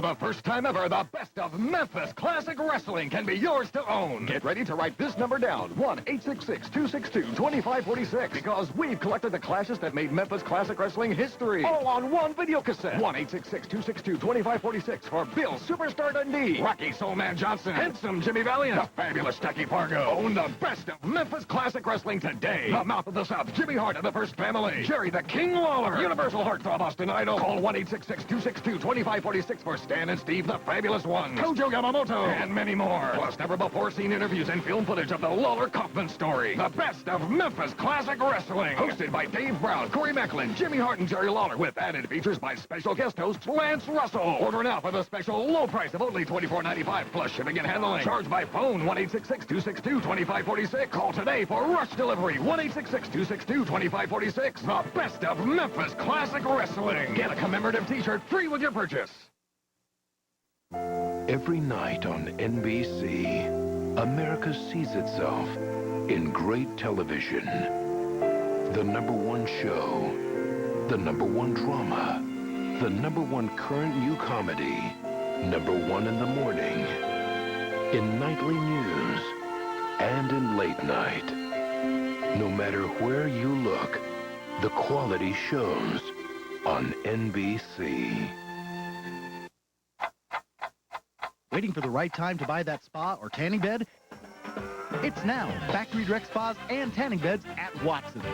For the first time ever, the best of Memphis Classic Wrestling can be yours to own. Get ready to write this number down, 1-866-262-2546, because we've collected the clashes that made Memphis Classic Wrestling history, all on one video cassette. 1-866-262-2546 for Bill Superstar Dundee, Rocky Soulman Johnson, Handsome Jimmy Valiant, the fabulous Jackie Fargo. Own the best of Memphis Classic Wrestling today. The Mouth of the South, Jimmy Hart of the First Family, Jerry the King Lawler, Universal Heartthrob Austin Idol. Call 1-866-262-2546 for Stan and Steve, the Fabulous Ones, Kojo Yamamoto, and many more. Plus never-before-seen interviews and film footage of the Lawler Kaufman story. The best of Memphis Classic Wrestling. Hosted by Dave Brown, Corey Macklin, Jimmy Hart, and Jerry Lawler, with added features by special guest host Lance Russell. Order now for the special low price of only $24.95 plus shipping and handling. Charge by phone 1-866-262-2546. Call today for rush delivery 1-866-262-2546. The best of Memphis Classic Wrestling. Get a commemorative t-shirt free with your purchase. Every night on NBC, America sees itself in great television. The #1 show, the #1 drama, the #1 current new comedy, #1 in the morning, in nightly news, and in late night. No matter where you look, the quality shows on NBC. Waiting for the right time to buy that spa or tanning bed? It's now. Factory direct spas and tanning beds at Watson's.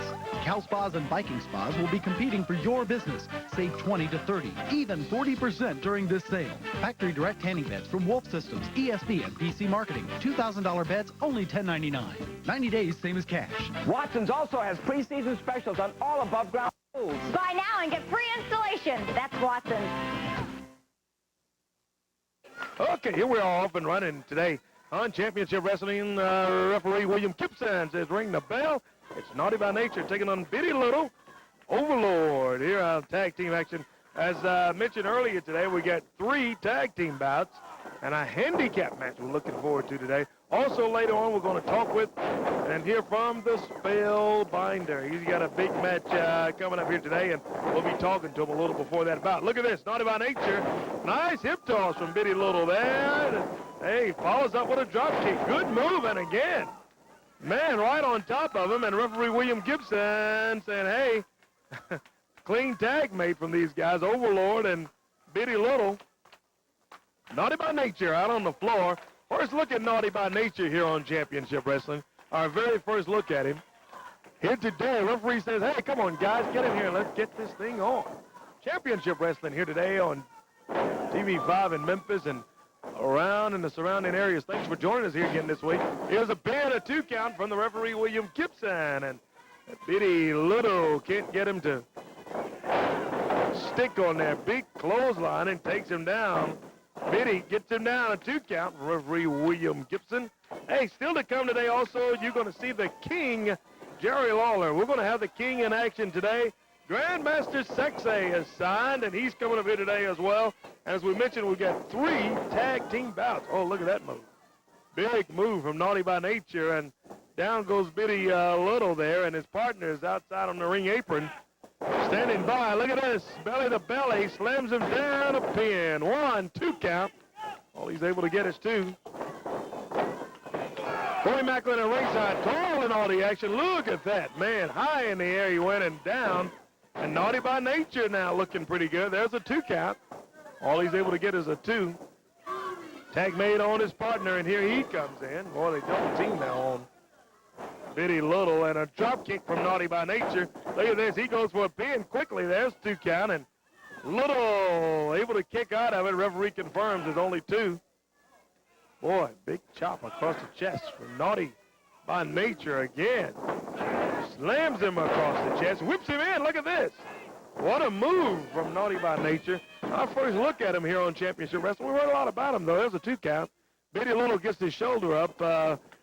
Cal Spas and Viking Spas will be competing for your business. Save 20 to 30, even 40% during this sale. Factory direct tanning beds from Wolf Systems, ESP, and PC Marketing. $2,000 beds, only $10.99. 90 days, same as cash. Watson's also has pre-season specials on all above-ground pools. Buy now and get free installation. That's Watson's. Okay, here we are off and running today on Championship Wrestling. Referee William Gibson says ring the bell. It's Naughty by Nature taking on Bitty Little Overlord here on tag team action. As mentioned earlier today, we got 3 tag team bouts and a handicap match we're looking forward to today. Also later on, we're going to talk with and hear from the Spellbinder. He's got a big match coming up here today, and we'll be talking to him a little before that bout. Look at this, Naughty by Nature. Nice hip toss from Bitty Little there. Hey, follows up with a drop kick. Good move, and again, man, right on top of him, and referee William Gibson saying, hey, clean tag made from these guys, Overlord and Bitty Little. Naughty by Nature out on the floor. First look at Naughty by Nature here on Championship Wrestling. Our very first look at him. Here today, referee says, hey, come on, guys, get in here and let's get this thing on. Championship Wrestling here today on TV5 in Memphis and around in the surrounding areas. Thanks for joining us here again this week. Here's a pin, a 2 count from the referee, William Gibson. And Bitty Little can't get him to stick on that big clothesline and takes him down. Bitty gets him down, a 2 count from referee William Gibson. Hey, still to come today also, you're going to see the King, Jerry Lawler. We're going to have the King in action today. Grandmaster Sexay is signed, and he's coming up here today as well. As we mentioned, we've got 3 tag team bouts. Oh, look at that move. Big move from Naughty by Nature, and down goes Bitty Little there, and his partner is outside on the ring apron. Standing by, look at this, belly to belly, slams him down, a pin. 1, 2 count. All he's able to get is 2. Corey Macklin at ringside, tall in all the action. Look at that, man, high in the air he went and down. And Naughty by Nature now looking pretty good. There's a 2 count. All he's able to get is a 2. Tag made on his partner, and here he comes in. Boy, they double team now on Bitty Little, and a drop kick from Naughty by Nature. Look at this, he goes for a pin quickly. There's 2 count, and Little able to kick out of it. Referee confirms it's only 2. Boy, big chop across the chest from Naughty by Nature again. Slams him across the chest, whips him in. Look at this. What a move from Naughty by Nature. Our first look at him here on Championship Wrestling. We heard a lot about him, though. There's a 2 count. Bitty Little gets his shoulder up.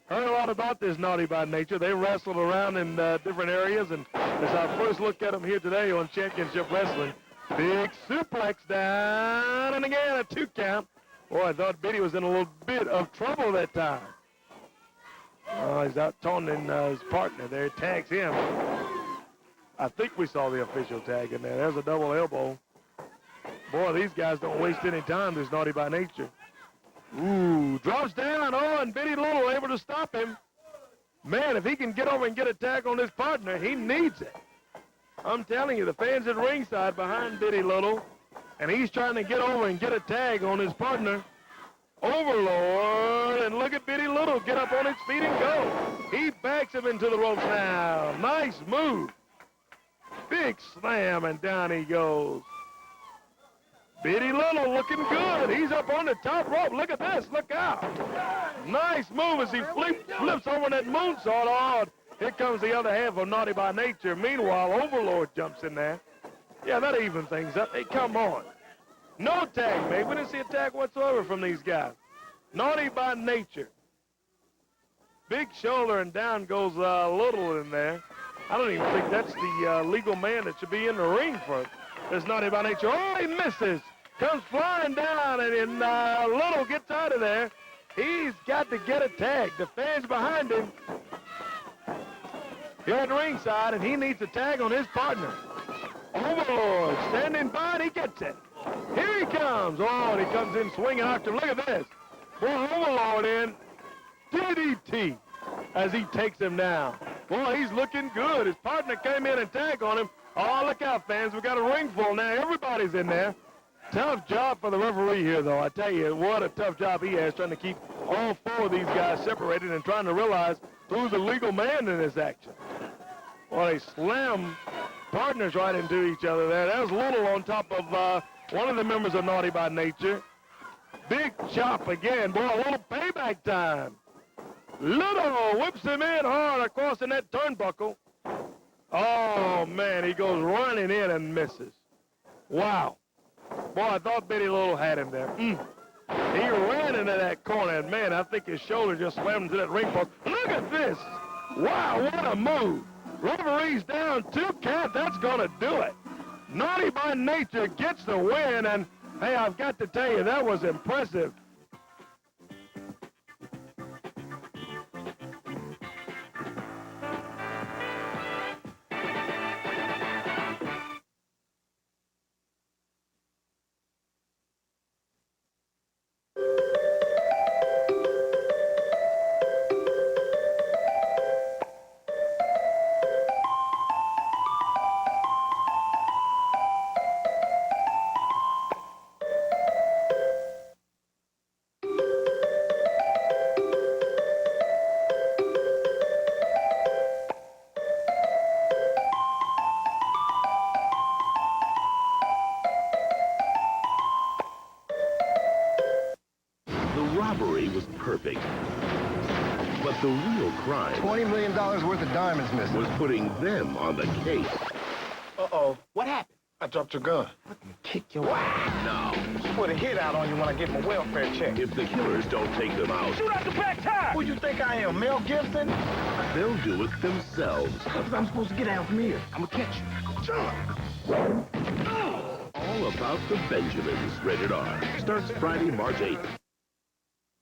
Heard a lot about this Naughty by Nature. They wrestled around in different areas, and it's our first look at them here today on Championship Wrestling. Big suplex down, and again a 2 count. Boy, I thought Bitty was in a little bit of trouble that time. He's out taunting his partner there. Tags him. I think we saw the official tag in there. There's a double elbow. Boy, these guys don't waste any time, this Naughty by Nature. Ooh, drops down. Oh, and Bitty Little able to stop him. Man, if he can get over and get a tag on his partner, he needs it. I'm telling you, the fans at ringside behind Bitty Little, and he's trying to get over and get a tag on his partner. Overlord, and look at Bitty Little get up on his feet and go. He backs him into the ropes now. Nice move. Big slam, and down he goes. Bitty Little looking good. He's up on the top rope. Look at this. Look out. Nice move as he flips over that moonsault. Oh, here comes the other half of Naughty by Nature. Meanwhile, Overlord jumps in there. Yeah, that evens things up. Hey, come on. No tag, mate. We didn't see a tag whatsoever from these guys. Naughty by Nature. Big shoulder, and down goes Little in there. I don't even think that's the legal man that should be in the ring for this Naughty by Nature. Oh, he misses. Comes flying down, and then Little gets out of there. He's got to get a tag. The fans behind him here at ringside, and he needs a tag on his partner. Overlord standing by, and he gets it. Here he comes. Oh, and he comes in swinging after him. Look at this. Boy, Overlord in DDT as he takes him down. Boy, he's looking good. His partner came in and tagged on him. Oh, look out, fans. We got a ring full now. Everybody's in there. Tough job for the referee here, though. I tell you, what a tough job he has trying to keep all four of these guys separated and trying to realize who's the legal man in this action. Well, they slam partners right into each other there. That was Little on top of one of the members of Naughty by Nature. Big chop again. Boy, a little payback time. Little whips him in hard across in that turnbuckle. Oh, man, he goes running in and misses. Wow. Boy, I thought Bitty Little had him there. He ran into that corner, and, man, I think his shoulder just slammed into that ring post. Look at this. Wow, what a move. Referee's down 2 count. That's going to do it. Naughty by Nature gets the win, and, hey, I've got to tell you, that was impressive. Was perfect. But the real crime $20 million worth of diamonds missing. was putting them on the case. Uh-oh. What happened? I dropped your gun. I can kick your ass. Now, Put a hit out on you when I get my welfare check. if the killers don't take them out, Shoot out the back tire! Who you think I am, Mel Gibson? they'll do it themselves. Because I'm supposed to get out from here. I'm gonna catch you. Jump! All about the Benjamins. Rated R. Starts Friday, March 8th.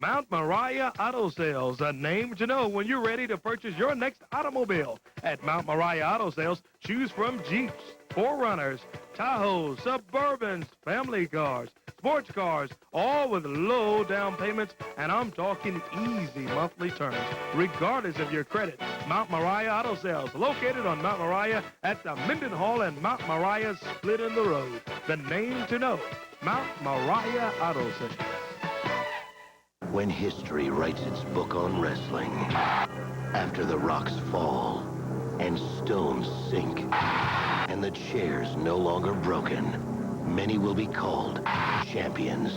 Mount Moriah Auto Sales, a name to know when you're ready to purchase your next automobile. At Mount Moriah Auto Sales, choose from Jeeps, 4Runners, Tahoes, Suburbans, family cars, sports cars, all with low down payments, and I'm talking easy monthly terms, regardless of your credit. Mount Moriah Auto Sales, located on Mount Moriah at the Minden Hall and Mount Moriah split in the road. The name to know, Mount Moriah Auto Sales. When history writes its book on wrestling, after the rocks fall and stones sink and the chair's no longer broken, many will be called champions.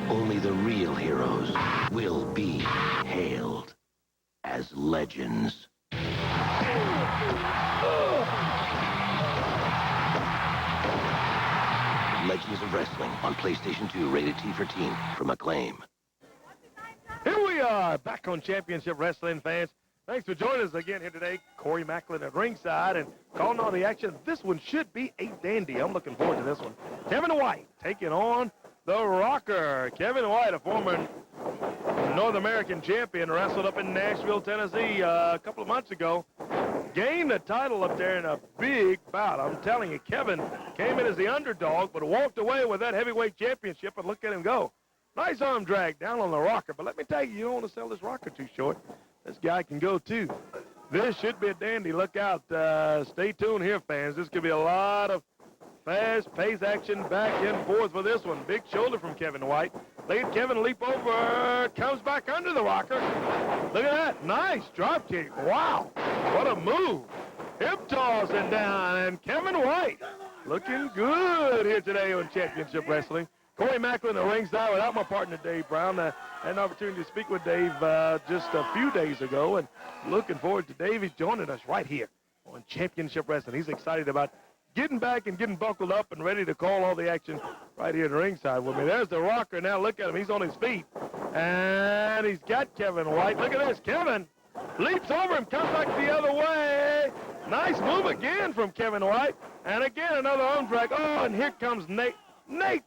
Only the real heroes will be hailed as legends. Legends of Wrestling on PlayStation 2, rated T for teen, from Acclaim. Here we are, back on Championship Wrestling, fans. Thanks for joining us again here today. Corey Macklin at ringside and calling all the action. This one should be a dandy. I'm looking forward to this one. Kevin White taking on the Rocker. Kevin White, a former North American champion, wrestled up in Nashville, Tennessee a couple of months ago. gained the title up there in a big bout. I'm telling you, Kevin came in as the underdog, but walked away with that heavyweight championship, and look at him go. Nice arm drag down on the rocker, but let me tell you, you don't want to sell this rocker too short. This guy can go, too. This should be a dandy. Look out. Stay tuned here, fans. This could be a lot of fast-paced action back and forth for this one. Big shoulder from Kevin White. Let Kevin leap over. Comes back under the rocker. Look at that. Nice drop kick. Wow. What a move. Hip toss and down. And Kevin White looking good here today on Championship Wrestling. Corey Macklin, the ringside, without my partner Dave Brown. I had an opportunity to speak with Dave just a few days ago, and looking forward to Davey joining us right here on Championship Wrestling. He's excited about getting back and getting buckled up and ready to call all the action right here at the ringside with me. There's the rocker. Now look at him. He's on his feet, and he's got Kevin White. Look at this. Kevin leaps over him, comes back the other way. Nice move again from Kevin White, and again another arm drag. Oh, and here comes Nate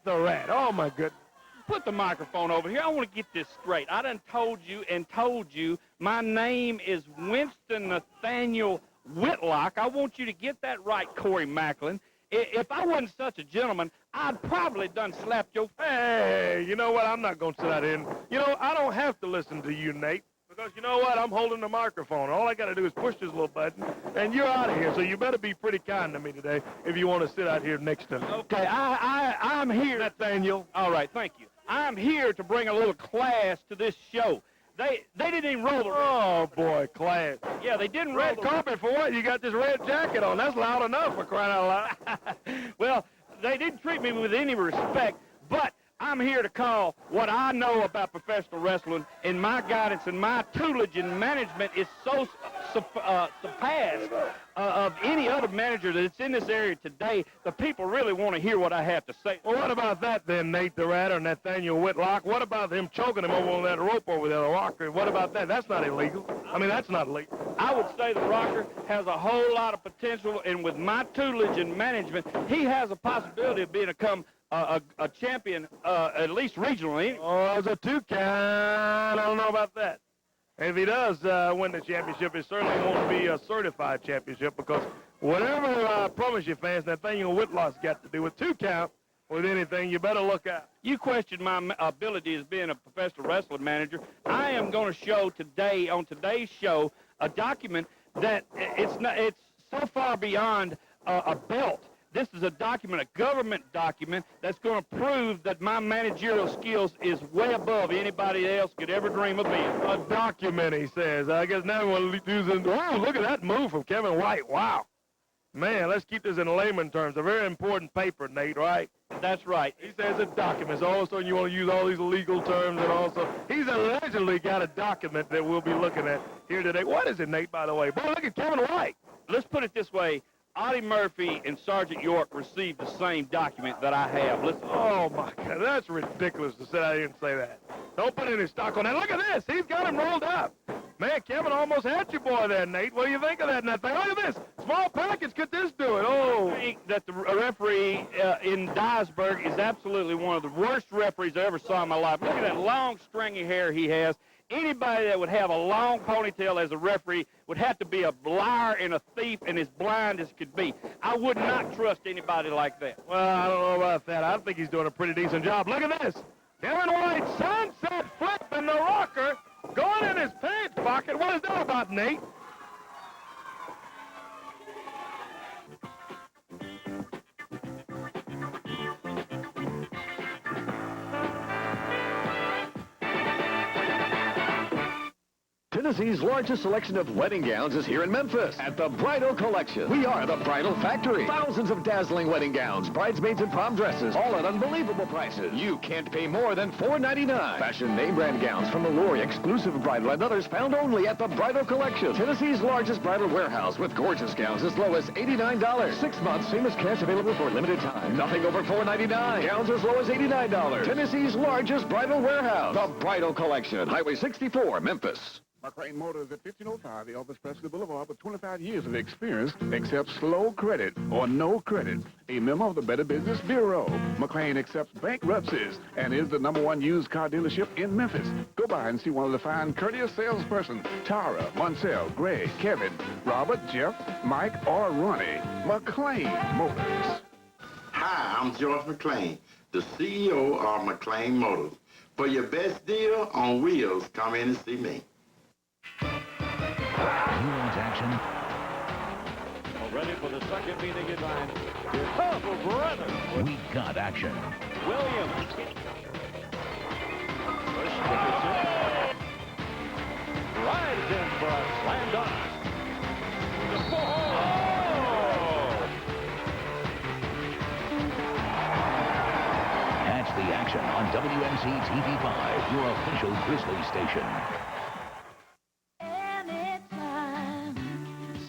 the Rat. Oh, my goodness. Put the microphone over here. I want to get this straight. I done told you my name is Winston Nathaniel Whitlock. I want you to get that right, Corey Macklin. If I wasn't such a gentleman, I'd probably done slapped your face. Hey, you know what? I'm not going to sit out here. You know, I don't have to listen to you, Nate, because you know what? I'm holding the microphone. All I got to do is push this little button, and you're out of here. So you better be pretty kind to me today if you want to sit out here next to me. Okay, I'm here. Nathaniel. All right, thank you. I'm here to bring a little class to this show. They didn't even roll the red. Oh, boy, class. Yeah, they didn't roll Red the carpet for what? You got this red jacket on. That's loud enough for crying out loud. Well, they didn't treat me with any respect, but I'm here to call what I know about professional wrestling, and my guidance and my tutelage and management is so surpassed of any other manager that's in this area today. The people really want to hear what I have to say. Well, what about that then, Nate the Rat or Nathaniel Whitlock? What about him choking him over on that rope over there, the rocker? What about that? That's not illegal. I mean, that's not legal. I would say the rocker has a whole lot of potential, and with my tutelage and management, he has a possibility of become a champion, at least regionally. Oh, it's a 2 count. I don't know about that. If he does win the championship, it certainly won't be a certified championship, because whatever I promise you, fans, Nathaniel Whitlock's got to do with 2 count with anything, you better look out. You question my ability as being a professional wrestling manager. I am going to show today, on today's show, a document that it's so far beyond a belt. This is a document, a government document, that's going to prove that my managerial skills is way above anybody else could ever dream of being. A document, he says. I guess now we'll do this. Oh, look at that move from Kevin White. Wow. Man, let's keep this in layman terms. A very important paper, Nate, right? That's right. He says a document. So all of a sudden you want to use all these legal terms, and also he's allegedly got a document that we'll be looking at here today. What is it, Nate, by the way? Boy, look at Kevin White. Let's put it this way. Audie Murphy and Sergeant York received the same document that I have. Listen. Oh, my God. That's ridiculous to sit out here and say that. Don't put any stock on that. Look at this. He's got him rolled up. Man, Kevin almost had your boy there, Nate. What do you think of that? Look at this. Small package. Could this do it? Oh. I think that the referee in Duisburg is absolutely one of the worst referees I ever saw in my life. Look at that long, stringy hair he has. Anybody that would have a long ponytail as a referee would have to be a liar and a thief and as blind as could be. I would not trust anybody like that. Well, I don't know about that. I think he's doing a pretty decent job. Look at this. Kevin White, sunset flip in the rocker, going in his pants pocket. What is that about, Nate? Tennessee's largest selection of wedding gowns is here in Memphis at the Bridal Collection. We are the Bridal Factory. Thousands of dazzling wedding gowns, bridesmaids and prom dresses, all at unbelievable prices. You can't pay more than $4.99. Fashion name brand gowns from Lawler, exclusive bridal and others found only at the Bridal Collection. Tennessee's largest bridal warehouse with gorgeous gowns as low as $89. 6 months, famous cash available for a limited time. Nothing over $4.99. Gowns as low as $89. Tennessee's largest bridal warehouse. The Bridal Collection. Highway 64, Memphis. McLean Motors at 1505 Elvis Presley Boulevard with 25 years of experience accepts slow credit or no credit. A member of the Better Business Bureau. McLean accepts bankruptcies and is the #1 used car dealership in Memphis. Go by and see one of the fine, courteous salespersons. Tara, Monsell, Greg, Kevin, Robert, Jeff, Mike, or Ronnie. McLean Motors. Hi, I'm George McLean, the CEO of McLean Motors. For your best deal on wheels, come in and see me. You want action? Ready for the second meeting in line. Oh, brother! We got action. Williams. Rides in for a slam dunk. Catch the action on WMC TV5, your official Grizzly station.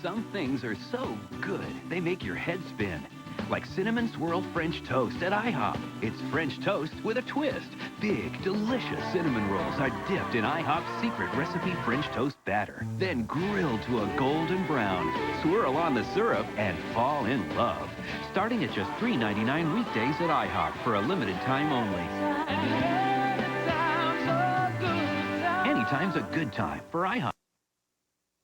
Some things are so good, they make your head spin. Like Cinnamon Swirl French Toast at IHOP. It's French toast with a twist. Big, delicious cinnamon rolls are dipped in IHOP's secret recipe French toast batter. Then grilled to a golden brown. Swirl on the syrup and fall in love. Starting at just $3.99 weekdays at IHOP for a limited time only. Anytime's a good time for IHOP.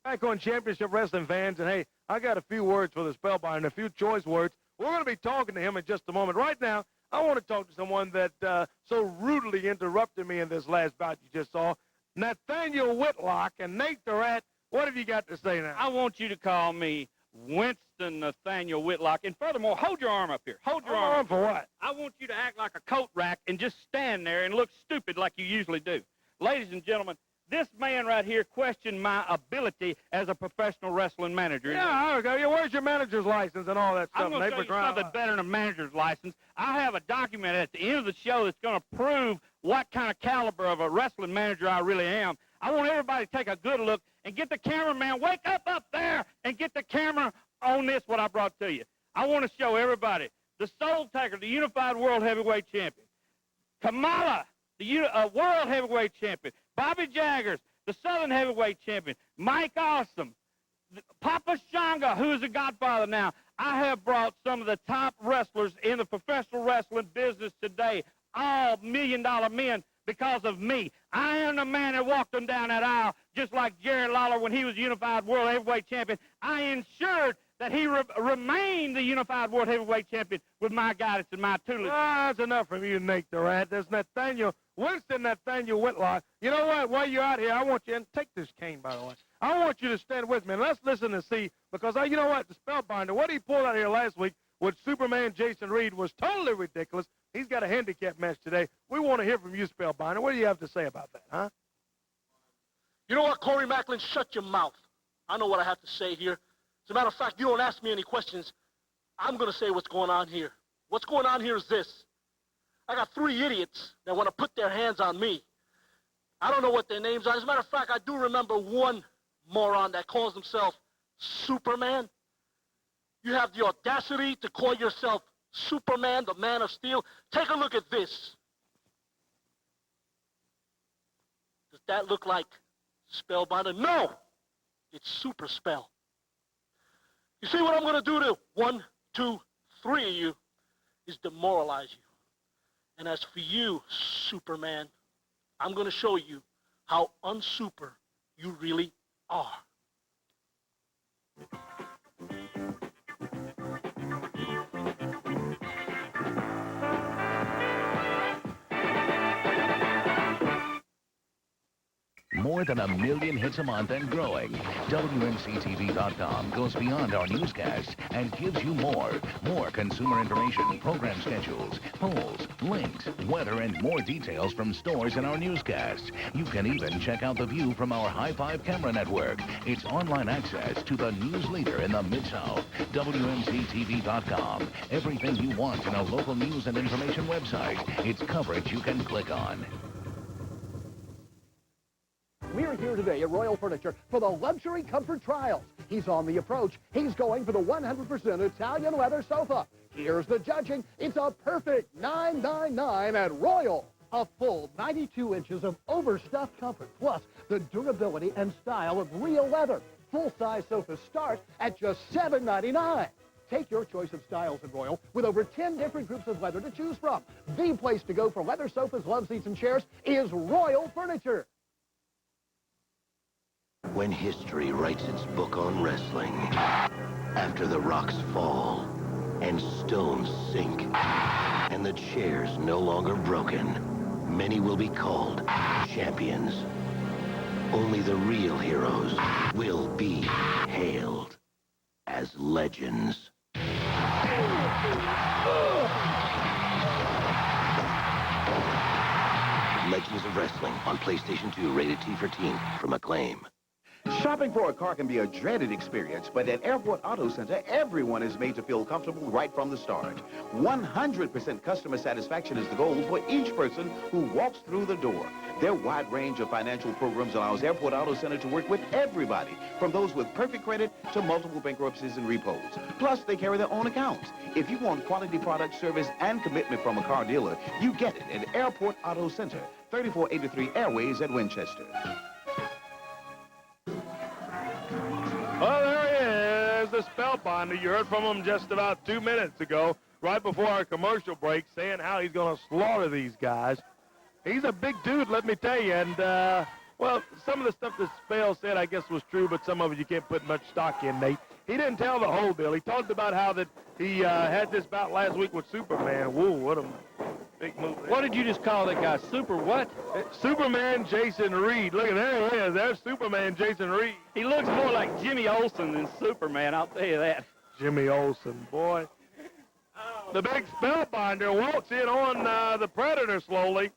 Back on Championship Wrestling, fans, and hey, I got a few words for the Spellbinder, a few choice words. We're going to be talking to him in just a moment. Right now, I want to talk to someone that so rudely interrupted me in this last bout you just saw. Nathaniel Whitlock and Nate Durant, what have you got to say now? I want you to call me Winston Nathaniel Whitlock. And furthermore, hold your arm up here. Hold your arm. For what? I want you to act like a coat rack and just stand there and look stupid like you usually do. Ladies and gentlemen, this man right here questioned my ability as a professional wrestling manager. Yeah, okay. Where's your manager's license and all that stuff? I'm going to show you something better than a manager's license. I have a document at the end of the show that's going to prove what kind of caliber of a wrestling manager I really am. I want everybody to take a good look and get the cameraman, wake up there, and get the camera on this, what I brought to you. I want to show everybody the Soul Taker, the Unified World Heavyweight Champion. Kamala, the World Heavyweight Champion. Bobby Jaggers, the Southern Heavyweight Champion. Mike Awesome. Papa Shango, who is a godfather now. I have brought some of the top wrestlers in the professional wrestling business today, all million-dollar men, because of me. I am the man that walked them down that aisle, just like Jerry Lawler when he was Unified World Heavyweight Champion. I ensured that he remained the Unified World Heavyweight Champion with my guidance and my tutelage. That's enough from you, Nate Durant. There's Winston Nathaniel Whitlock. You know what? While you're out here, I want you, and take this cane, by the way. I want you to stand with me, and let's listen and see, because, you know what? The Spellbinder, what he pulled out here last week with Superman Jason Reed was totally ridiculous. He's got a handicap match today. We want to hear from you, Spellbinder. What do you have to say about that, huh? You know what, Corey Macklin? Shut your mouth. I know what I have to say here. As a matter of fact, you don't ask me any questions. I'm going to say what's going on here. What's going on here is this. I got 3 idiots that want to put their hands on me. I don't know what their names are. As a matter of fact, I do remember one moron that calls himself Superman. You have the audacity to call yourself Superman, the Man of Steel. Take a look at this. Does that look like Spellbinder? No! It's Super Spell. You see what I'm going to do to 1, 2, 3 of you is demoralize you. And as for you, Superman, I'm going to show you how unsuper you really are. More than 1 million hits a month and growing. WMCTV.com goes beyond our newscasts and gives you more consumer information, program schedules, polls, links, weather, and more details from stores in our newscasts. You can even check out the view from our High Five camera network. It's online access to the news leader in the Mid-South. WMCTV.com. Everything you want in a local news and information website. It's coverage you can click on. We're here today at Royal Furniture for the Luxury Comfort Trials. He's on the approach. He's going for the 100% Italian leather sofa. Here's the judging. It's a perfect 999 at Royal. A full 92 inches of overstuffed comfort, plus the durability and style of real leather. Full-size sofas start at just $7.99. Take your choice of styles at Royal with over 10 different groups of leather to choose from. The place to go for leather sofas, love seats, and chairs is Royal Furniture. When history writes its book on wrestling, after the rocks fall and stones sink and the chair's no longer broken, many will be called champions. Only the real heroes will be hailed as legends. Legends of Wrestling on PlayStation 2, rated T for teen, from Acclaim. Shopping for a car can be a dreaded experience, but at Airport Auto Center, everyone is made to feel comfortable right from the start. 100% customer satisfaction is the goal for each person who walks through the door. Their wide range of financial programs allows Airport Auto Center to work with everybody, from those with perfect credit to multiple bankruptcies and repos. Plus, they carry their own accounts. If you want quality product, service, and commitment from a car dealer, you get it at Airport Auto Center, 3483 Airways at Winchester. Well, there he is, the Spellbinder. You heard from him just about 2 minutes ago, right before our commercial break, saying how he's going to slaughter these guys. He's a big dude, let me tell you, and, well, some of the stuff that Spell said, I guess, was true, but some of it you can't put much stock in, Nate. He didn't tell the whole deal. He talked about how that he had this bout last week with Superman. Whoa, what a big move. What did you just call that guy? Super what? Superman Jason Reed. Look at there he is. There's Superman Jason Reed. He looks more like Jimmy Olsen than Superman, I'll tell you that. Jimmy Olsen, boy. The big Spellbinder walks in on the Predator slowly.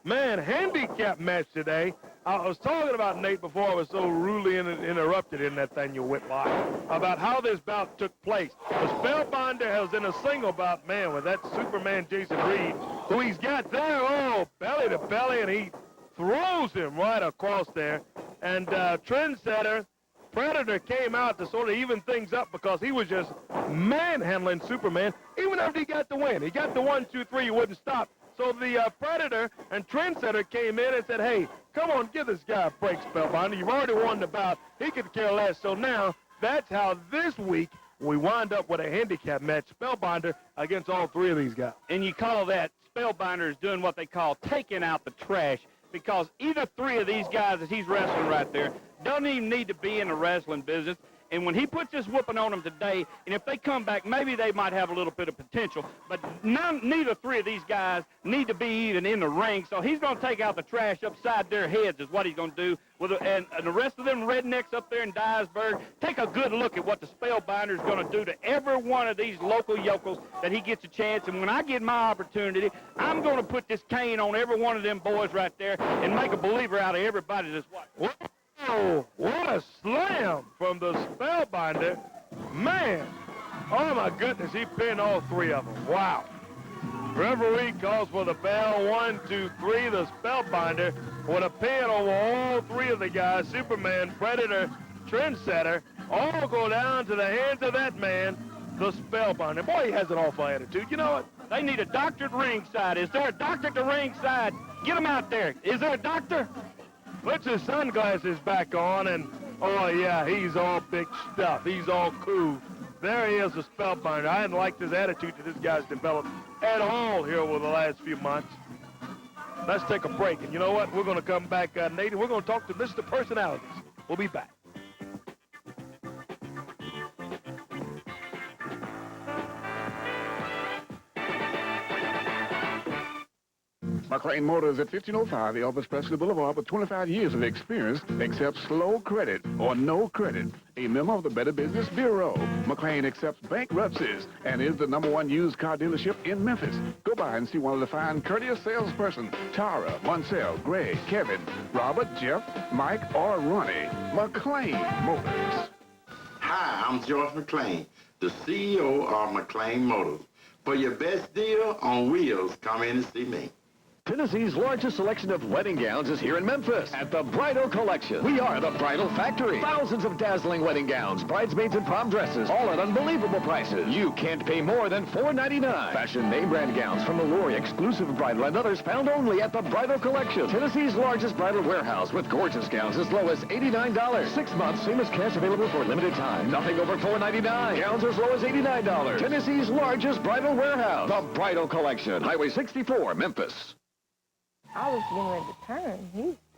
Man, handicap match today. I was talking about, Nate, before I was so rudely interrupted in Nathaniel Whitlock, about how this bout took place. The Spellbinder was in a single bout, man, with that Superman Jason Reed, who he's got there, belly to belly, and he throws him right across there. And Trendsetter, Predator, came out to sort of even things up because he was just manhandling Superman, even after he got the win. He got the 1, 2, 3, he wouldn't stop. So the Predator and Trendsetter came in and said, hey, come on, give this guy a break, Spellbinder. You've already won the bout. He could care less. So now that's how this week we wind up with a handicap match, Spellbinder against all three of these guys. And you call that, Spellbinder is doing what they call taking out the trash, because either three of these guys that he's wrestling right there doesn't even need to be in the wrestling business. And when he puts this whooping on them today, and if they come back, maybe they might have a little bit of potential. But neither three of these guys need to be even in the ring. So he's going to take out the trash upside their heads is what he's going to do. And the rest of them rednecks up there in Dyersburg, take a good look at what the Spellbinder is going to do to every one of these local yokels that he gets a chance. And when I get my opportunity, I'm going to put this cane on every one of them boys right there and make a believer out of everybody that's watching. Oh, what a slam from the Spellbinder. Man, oh my goodness, he pinned all three of them. Wow. Referee calls for the bell. 1, 2, 3. The Spellbinder with a pin over all three of the guys. Superman, Predator, Trendsetter, all go down to the hands of that man, the Spellbinder. Boy, he has an awful attitude. You know what? They need a doctor at ringside. Is there a doctor at the ringside? Get him out there. Is there a doctor? Puts his sunglasses back on, and, oh, yeah, he's all big stuff. He's all cool. There he is, the Spellbinder. I hadn't liked his attitude that this guy's developed at all here over the last few months. Let's take a break, and you know what? We're going to come back, Nate, and we're going to talk to Mr. Personalities. We'll be back. McLean Motors at 1505 Elvis Presley Boulevard with 25 years of experience accepts slow credit or no credit. A member of the Better Business Bureau. McLean accepts bankruptcies and is the #1 used car dealership in Memphis. Go by and see one of the fine, courteous salesperson, Tara, Monsell, Greg, Kevin, Robert, Jeff, Mike, or Ronnie. McLean Motors. Hi, I'm George McLean, the CEO of McLean Motors. For your best deal on wheels, come in and see me. Tennessee's largest selection of wedding gowns is here in Memphis at the Bridal Collection. We are the Bridal Factory. Thousands of dazzling wedding gowns, bridesmaids and prom dresses, all at unbelievable prices. You can't pay more than $4.99. Fashion name brand gowns from Lawler, exclusive bridal and others found only at the Bridal Collection. Tennessee's largest bridal warehouse with gorgeous gowns as low as $89. 6 months, same as cash available for a limited time. Nothing over $4.99. Gowns as low as $89. Tennessee's largest bridal warehouse. The Bridal Collection. Highway 64, Memphis. I was getting ready to turn.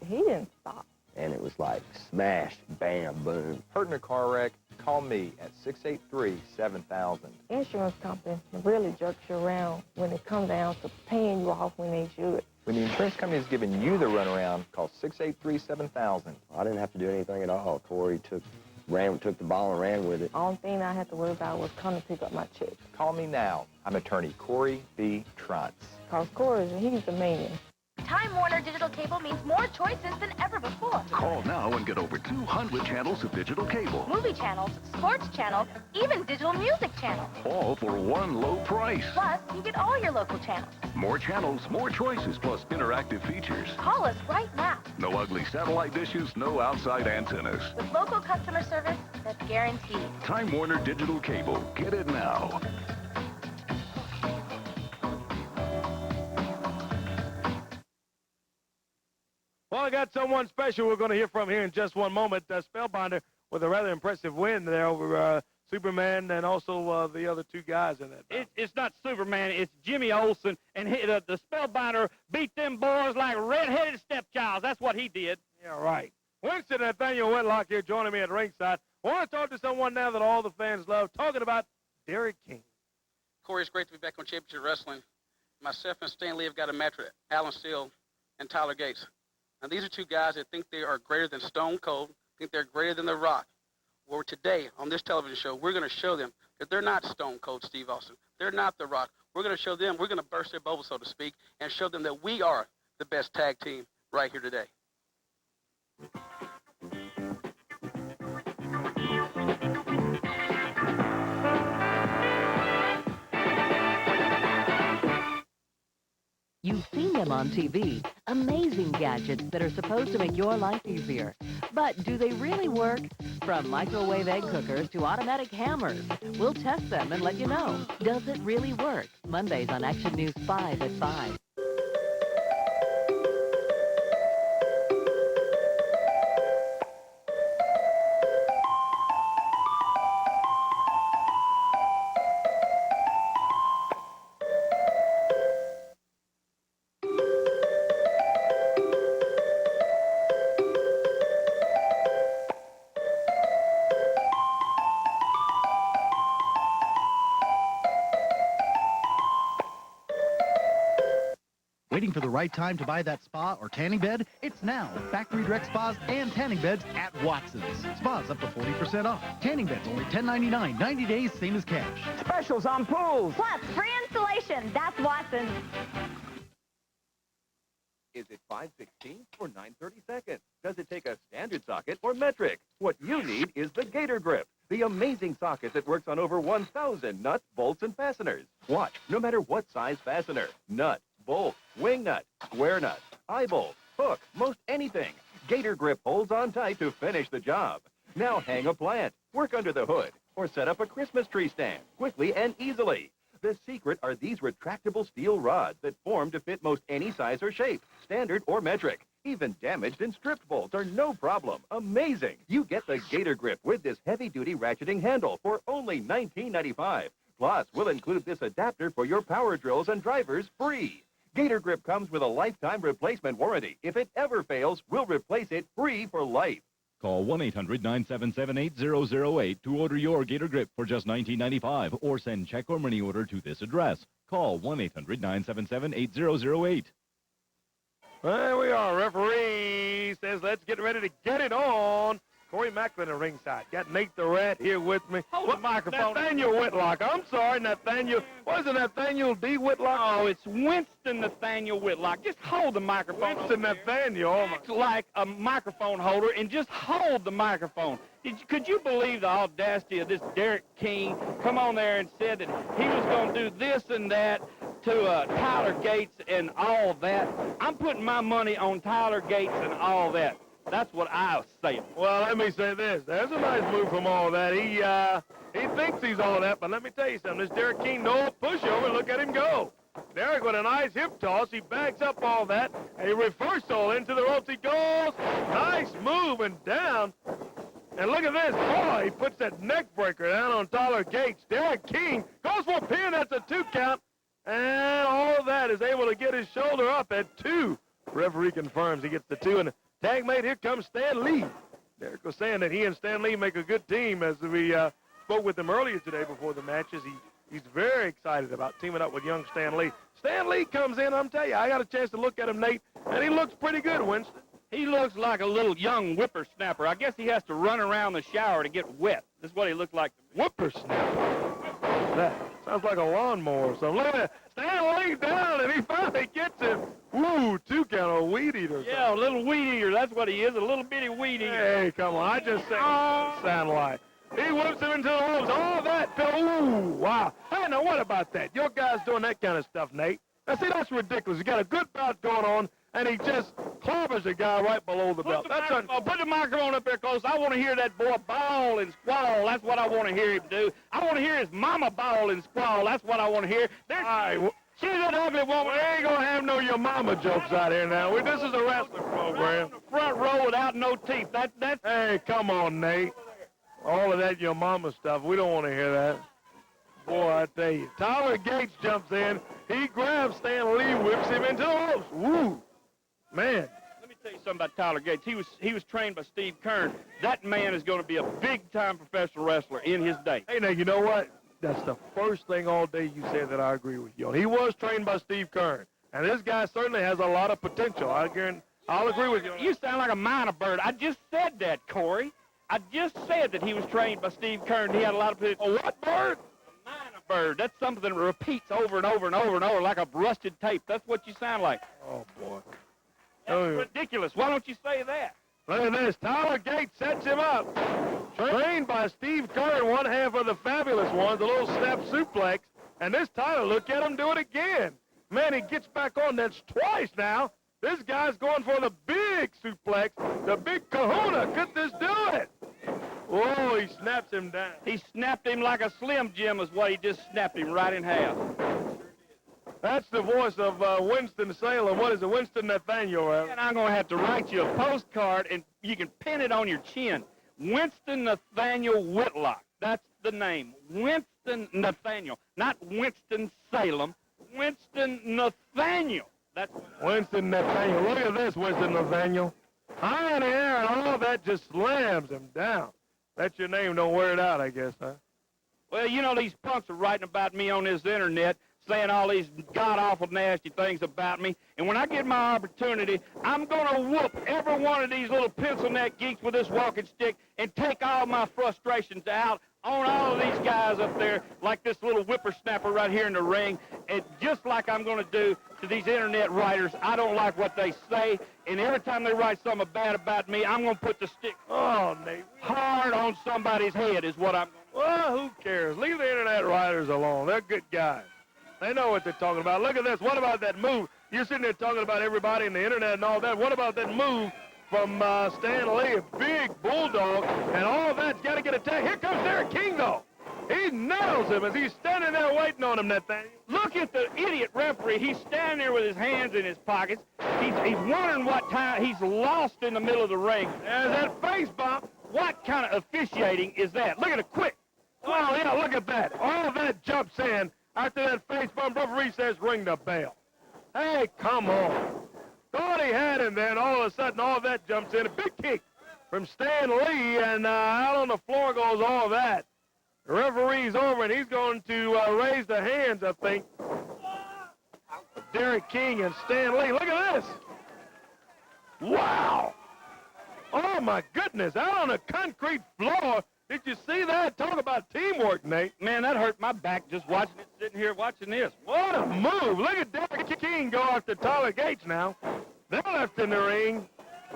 He didn't stop. And it was like smash, bam, boom. Hurt in a car wreck, call me at 683-7000. Insurance company really jerks you around when it comes down to paying you off when they should. When the insurance company is giving you the runaround, call 683-7000. I didn't have to do anything at all. Corey took the ball and ran with it. Only thing I had to worry about was coming to pick up my check. Call me now. I'm attorney Corey B. Truntz. Because Corey, he's the man. Time Warner Digital Cable means more choices than ever before. Call now and get over 200 channels of digital cable. Movie channels, sports channels, even digital music channels. All for one low price. Plus, you get all your local channels. More channels, more choices, plus interactive features. Call us right now. No ugly satellite dishes, no outside antennas. With local customer service that's guaranteed. Time Warner Digital Cable. Get it now. Well, I got someone special we're going to hear from here in just one moment. Spellbinder with a rather impressive win there over Superman and also the other two guys in that. It's not Superman, it's Jimmy Olsen, and the Spellbinder beat them boys like red-headed stepchilds. That's what he did. Yeah, right. Winston and Nathaniel Whitlock here joining me at ringside. I want to talk to someone now that all the fans love, talking about Derek King. Corey, it's great to be back on Championship Wrestling. Myself and Stan Lee have got a match with Alan Steele and Tyler Gates. Now, these are two guys that think they are greater than Stone Cold, think they're greater than The Rock. Well, today, on this television show, we're going to show them that they're not Stone Cold Steve Austin. They're not The Rock. We're going to show them, we're going to burst their bubble, so to speak, and show them that we are the best tag team right here today. You've seen them on TV, amazing gadgets that are supposed to make your life easier. But do they really work? From microwave egg cookers to automatic hammers, we'll test them and let you know. Does it really work? Mondays on Action News 5 at 5. Waiting for the right time to buy that spa or tanning bed? It's now. Factory direct spas and tanning beds at Watson's. Spas up to 40% off. Tanning beds only $10.99. 90 days, same as cash. Specials on pools. Plus, free installation. That's Watson's. Is it 5/16 or 9/32? Does it take a standard socket or metric? What you need is the Gator Grip, the amazing socket that works on over 1,000 nuts, bolts, and fasteners. Watch, no matter what size fastener, nut, bolt, wing nut, square nut, eye bolt, hook, most anything, Gator Grip holds on tight to finish the job. Now hang a plant, work under the hood, or set up a Christmas tree stand quickly and easily. The secret are these retractable steel rods that form to fit most any size or shape, standard or metric. Even damaged and stripped bolts are no problem. Amazing! You get the Gator Grip with this heavy-duty ratcheting handle for only $19.95. Plus, we'll include this adapter for your power drills and drivers free. Gator Grip comes with a lifetime replacement warranty. If it ever fails, we'll replace it free for life. Call 1-800-977-8008 to order your Gator Grip for just $19.95 or send check or money order to this address. Call 1-800-977-8008. There we are. Referee says let's get ready to get it on. Corey Macklin at ringside. Got Nate the Rat here with me. Hold the microphone. Nathaniel Whitlock. I'm sorry, Nathaniel. Wasn't Nathaniel D. Whitlock? Oh, it's Winston Nathaniel Whitlock. Just hold the microphone. Winston Nathaniel. Act like a microphone holder and just hold the microphone. Could you believe the audacity of this Derek King come on there and said that he was going to do this and that? Tyler Gates and all that. I'm putting my money on Tyler Gates and all that. That's what I say. Well, let me say this. There's a nice move from all that. He thinks he's all that, but let me tell you something. This Derek King, no pushover. Look at him go. Derek with a nice hip toss. He backs up all that, and he reversal into the ropes. He goes. Nice move and down. And look at this. Oh, he puts that neck breaker down on Tyler Gates. Derek King goes for a pin. That's a 2 count. And all that is able to get his shoulder up at 2. Referee confirms he gets the 2. And the tag mate, here comes Stan Lee. Derek was saying that he and Stan Lee make a good team. As we spoke with him earlier today before the matches, he's very excited about teaming up with young Stan Lee. Stan Lee comes in, I'm telling you, I got a chance to look at him, Nate, and he looks pretty good, Winston. He looks like a little young whippersnapper. I guess he has to run around the shower to get wet. This is what he looks like. Whippersnapper? That sounds like a lawnmower or something. Look at that. Stan Lee down, and he finally gets him. Ooh, 2 count, a weed eater. Yeah, a little weed eater. That's what he is, a little bitty weed eater. Hey, come on. I just said sound like. He whips him into the ropes. All that, Phil. Ooh, wow. Hey, now what about that? Your guy's doing that kind of stuff, Nate. Now, see, that's ridiculous. You got a good bout going on, and he just clobbers the guy right below the belt. Put the microphone up there close. I want to hear that boy bawl and squall. That's what I want to hear him do. I want to hear his mama bawl and squall. That's what I want to hear. All right. She's an ugly woman. We ain't going to have no your mama jokes out here now. This is a wrestling program. On the front row without no teeth. That's... Hey, come on, Nate. All of that your mama stuff, we don't want to hear that. Boy, I tell you. Tyler Gates jumps in. He grabs Stan Lee, whips him into the ropes. Woo. Man. Let me tell you something about Tyler Gates. He was trained by Steve Kern. That man is going to be a big-time professional wrestler in his day. Hey, now, you know what? That's the first thing all day you said that I agree with you on. He was trained by Steve Kern. And this guy certainly has a lot of potential. I'll agree with you. You sound like a minor bird. I just said that, Corey. I just said that he was trained by Steve Kern. He had a lot of potential. A what bird? A minor bird. That's something that repeats over and over and over and over like a rusted tape. That's what you sound like. Oh, boy. That's ridiculous. Why don't you say that? Look at this. Tyler Gates sets him up. Trained by Steve Kern, one half of the fabulous ones, the little snap suplex. And this Tyler, look at him do it again. Man, he gets back on. That's twice now. This guy's going for the big suplex, the big kahuna. Could this do it? Oh, he snaps him down. He snapped him like a Slim Jim is what he just snapped him right in half. That's the voice of Winston-Salem. What is it, Winston Nathaniel? And I'm going to have to write you a postcard, and you can pin it on your chin. Winston Nathaniel Whitlock. That's the name. Winston Nathaniel. Not Winston-Salem. Winston Nathaniel. That's Winston Nathaniel. Look at this, Winston Nathaniel. High in the air, and all that just slams him down. That's your name. Don't wear it out, I guess, huh? Well, you know, these punks are writing about me on this internet, saying all these god-awful nasty things about me. And when I get my opportunity, I'm going to whoop every one of these little pencil-neck geeks with this walking stick and take all my frustrations out on all of these guys up there, like this little whippersnapper right here in the ring. And just like I'm going to do to these internet writers, I don't like what they say. And every time they write something bad about me, I'm going to put the stick hard on somebody's head is what I'm going to do. Well, who cares? Leave the internet writers alone. They're good guys. They know what they're talking about. Look at this. What about that move? You're sitting there talking about everybody in the internet and all that. What about that move from Stan Lee, a big bulldog, and all of that's got to get attacked? Here comes Derek King, though. He nails him as he's standing there waiting on him, Nathaniel. Look at the idiot referee. He's standing there with his hands in his pockets. He's wondering what time he's lost in the middle of the ring. There's that face bump. What kind of officiating is that? Look at it quick. Oh, yeah, look at that. All of that jumps in. After that face bump, referee says, ring the bell. Hey, come on. Thought he had him there, and all of a sudden, all of that jumps in. A big kick from Stan Lee, and out on the floor goes all of that. The referee's over, and he's going to raise the hands, I think, of Derek King and Stan Lee. Look at this. Wow. Oh, my goodness. Out on the concrete floor. Did you see that? Talk about teamwork, Nate. Man, that hurt my back just watching it, sitting here watching this. What a move. Look at Derek King go after Tyler Gates now. They're left in the ring,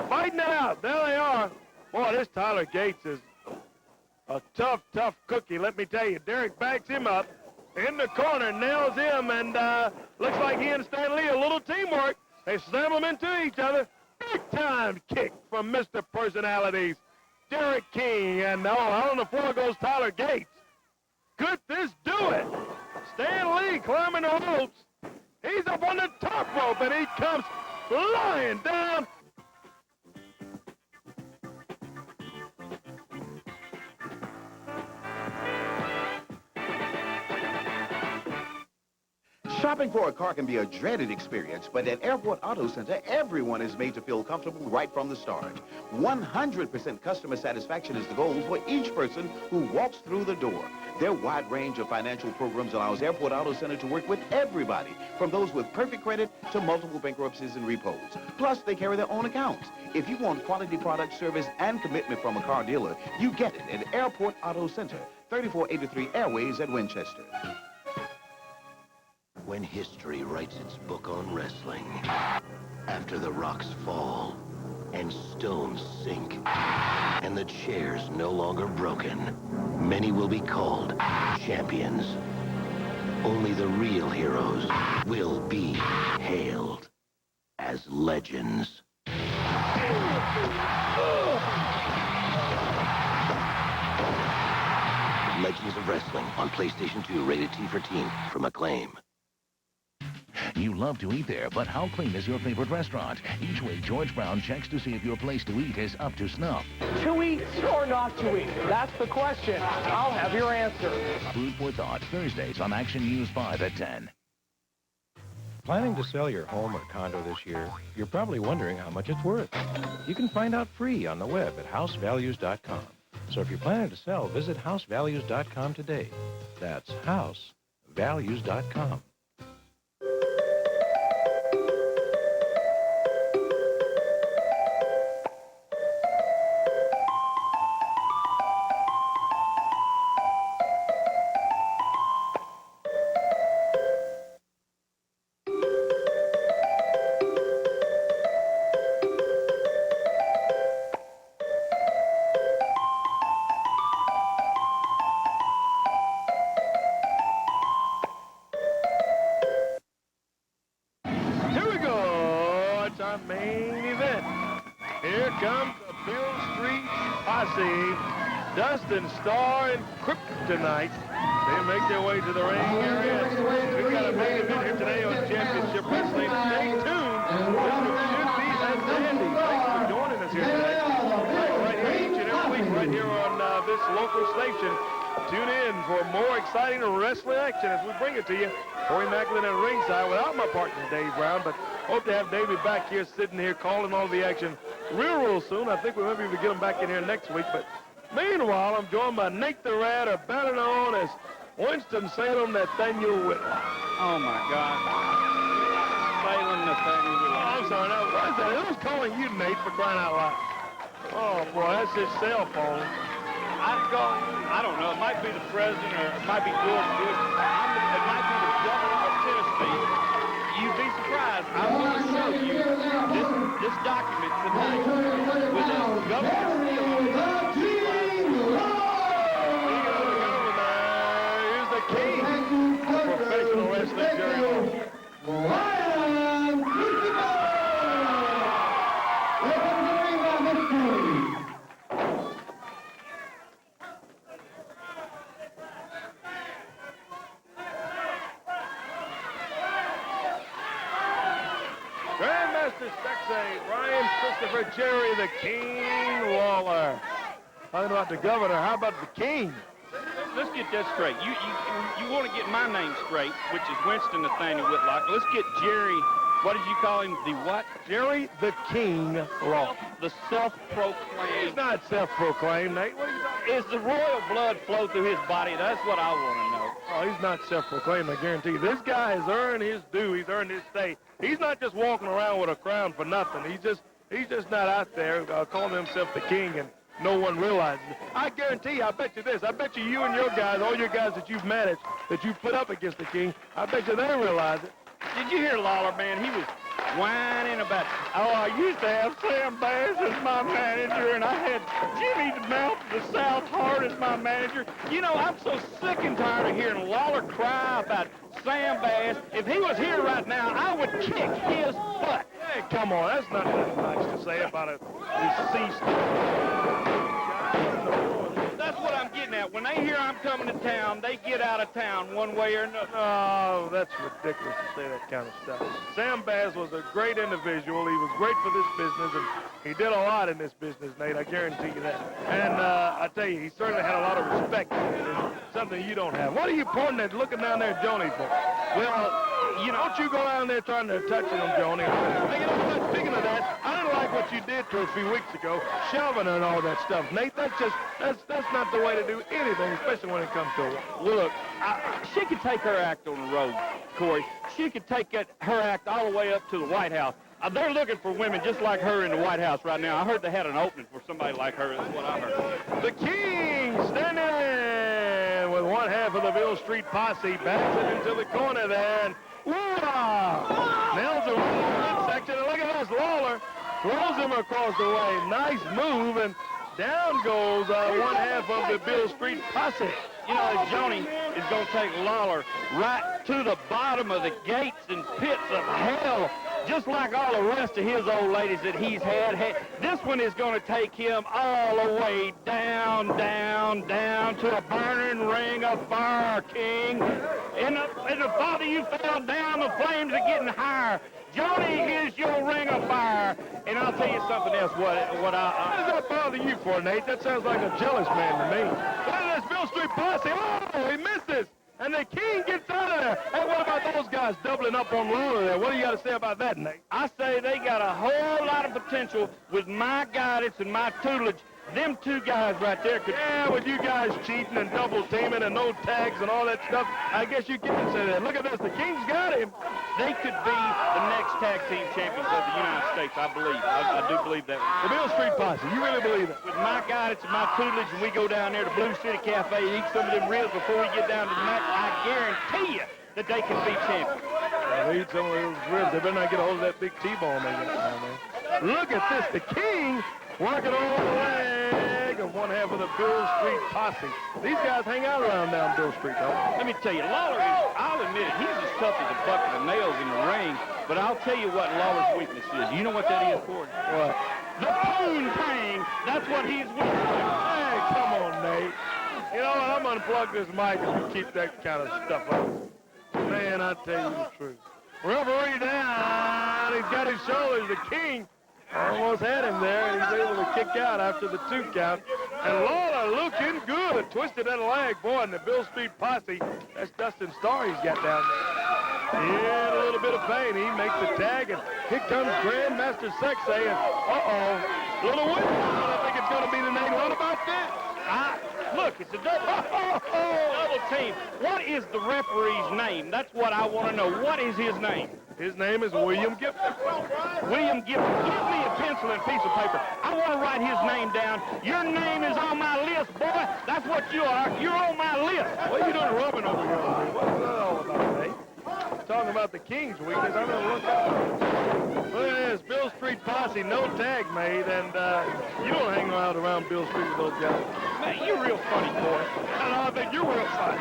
fighting it out. There they are. Boy, this Tyler Gates is a tough, tough cookie, let me tell you. Derek backs him up. in the corner, nails him, and looks like he and Stan Lee, a little teamwork. They slam them into each other. Big-time kick from Mr. Personalities, Derek King, and out on the floor goes Tyler Gates. Could this do it? Stan Lee climbing the ropes. He's up on the top rope, and he comes flying down. Shopping for a car can be a dreaded experience, but at Airport Auto Center, everyone is made to feel comfortable right from the start. 100% customer satisfaction is the goal for each person who walks through the door. Their wide range of financial programs allows Airport Auto Center to work with everybody, from those with perfect credit to multiple bankruptcies and repos. Plus, they carry their own accounts. If you want quality product, service, and commitment from a car dealer, you get it at Airport Auto Center, 3483 Airways at Winchester. When history writes its book on wrestling, after the rocks fall and stones sink and the chair's no longer broken, many will be called champions. Only the real heroes will be hailed as legends. Legends of Wrestling on PlayStation 2, rated T for teen, from Acclaim. You love to eat there, but how clean is your favorite restaurant? Each week, George Brown checks to see if your place to eat is up to snuff. To eat or not to eat? That's the question. I'll have your answer. Food for Thought, Thursdays on Action News 5 at 10. Planning to sell your home or condo this year? You're probably wondering how much it's worth. You can find out free on the web at housevalues.com. So if you're planning to sell, visit housevalues.com today. That's housevalues.com. Main event. Here comes the Beale Street Posse. Dustin Starr and Kryptonite. They make their way to the ring area. We've got a main event here today on Championship Wrestling. Stay tuned. This should be a dandy. Thanks for joining us here today. Right here each and every week right here on this local station. Tune in for more exciting wrestling action as we bring it to you. Corey Macklin at ringside without my partner, Dave Brown, but hope to have Davey back here, sitting here, calling all the action real soon. I think we might be able to get him back in here next week, but meanwhile, I'm joined by Nate the Rat, or better known as Winston-Salem Nathaniel Whitlock. Oh, my God. Salem Nathaniel Whitlock. Oh, I'm sorry. Now, what is that? Who's calling you, Nate, for crying out loud? Oh, boy, that's his cell phone. I don't know. It might be the president, or it might be George Bush. It might be the governor of Tennessee. You'd be surprised. I'm going to show you this document tonight with the governor's seal on it. Here's the king of professional wrestling, Jerry Lawler. Grandmaster Sexay, Ryan Christopher Jerry the King Lawler. Talking about the governor, how about the king? Let's get that straight. You want to get my name straight, which is Winston Nathaniel Whitlock. Let's get Jerry, what did you call him, the what? Jerry the King Lawler. The self-proclaimed. He's not self-proclaimed, Nate. What are you talking about? Is the royal blood flow through his body? That's what I want to know. Oh, he's not self-proclaimed, I guarantee you. This guy has earned his due. He's earned his stay. He's not just walking around with a crown for nothing. He's just not out there calling himself the king and no one realizes it. I guarantee you, I bet you this. I bet you and your guys, all your guys that you've managed, that you've put up against the king, I bet you they realize it. Did you hear Lawler, man? whining about, oh, I used to have Sam Bass as my manager, and I had Jimmy Mount of the South Heart as my manager. You know, I'm so sick and tired of hearing Lawler cry about Sam Bass. If he was here right now, I would kick his butt. Hey, come on, that's not nice to say about a deceased. That's what I'm getting at. When they hear I'm coming to town, they get out of town one way or another. Oh, that's ridiculous to say that kind of stuff. Sam Bass was a great individual. He was great for this business, and he did a lot in this business, Nate. I guarantee you that. And I tell you, he certainly had a lot of respect. It's something you don't have. What are you pointing at, looking down there at Joni for? Well, you know, don't you go down there trying to touch him, Joni. Hey, you know what? Speaking of that, I didn't like what you did to her a few weeks ago, shoving her and all that stuff. Nate, that's not the way to do anything, especially when it comes to her. Well, look, she could take her act on the road, Corey. She could take her act all the way up to the White House. They're looking for women just like her in the White House right now. I heard they had an opening for somebody like her. That's what I heard. The King standing in with one half of the Beale Street Posse. Backs it into the corner there. And nails him in the midsection. And look at this. Lawler throws him across the way. Nice move. And down goes one half of the Beale Street Posse. You know, Joni is going to take Lawler right to the bottom of the gates and pits of hell, just like all the rest of his old ladies that he's had. This one is going to take him all the way down, down, down to a burning ring of fire, King. And the farther you fell down, the flames are getting higher. Joni is your ring of fire. And I'll tell you something else. What does that bother you for, Nate? That sounds like a jealous man to me. Look at this Beale Street Posse. Oh, he missed this. And the King gets out of there. Hey, what about those guys doubling up on Lawler there? What do you got to say about that, Nate? I say they got a whole lot of potential with my guidance and my tutelage. Them two guys right there could... Yeah, with you guys cheating and double teaming and no tags and all that stuff, I guess you can say that. Look at this. The King's got him. They could be the next tag team champions of the United States, I believe. I do believe that. The Beale Street Posse, you really believe that? With my guidance and my tutelage, and we go down there to Blue City Cafe and eat some of them ribs before we get down to the match, I guarantee you that they can be champions. They eat some of those ribs. They better not get a hold of that big T-bone they got down there. Look at this. The King working all the leg of one half of the Beale Street Posse. These guys hang out around down Beale Street, though. Let me tell you, Lawler is, I'll admit it, he's as tough as a bucket of nails in the ring, but I'll tell you what Lawler's weakness is. You know what that is, Corey? What? The poontang. That's what he's weak to. Hey, come on, Nate. You know what? I'm unplug this mic and we keep that kind of stuff up. Man, I tell you the truth. Referee down. He's got his shoulders. The King almost had him there, and he's able to kick out after the 2 count. And Lawler looking good. Twisted that leg, boy, and the Beale Street Posse. That's Dustin Starr he's got down there. In a little bit of pain. He makes the tag, and here comes Grandmaster Sexay. And little win. I think it's going to be the name. What about this? Look, it's a double team. What is the referee's name? That's what I want to know. What is his name? His name is William Gibson. William Gibson. Give me a pencil and a piece of paper. I want to write his name down. Your name is on my list, boy. That's what you are. You're on my list. What are you doing rubbing over here? What's that all about, Nate? Talking about the King's weakness. I'm going to look out. Look at this. Beale Street Posse, no tag made, and you don't hang around Beale Street with those guys. Man, you're real funny, boy. I think you're real funny.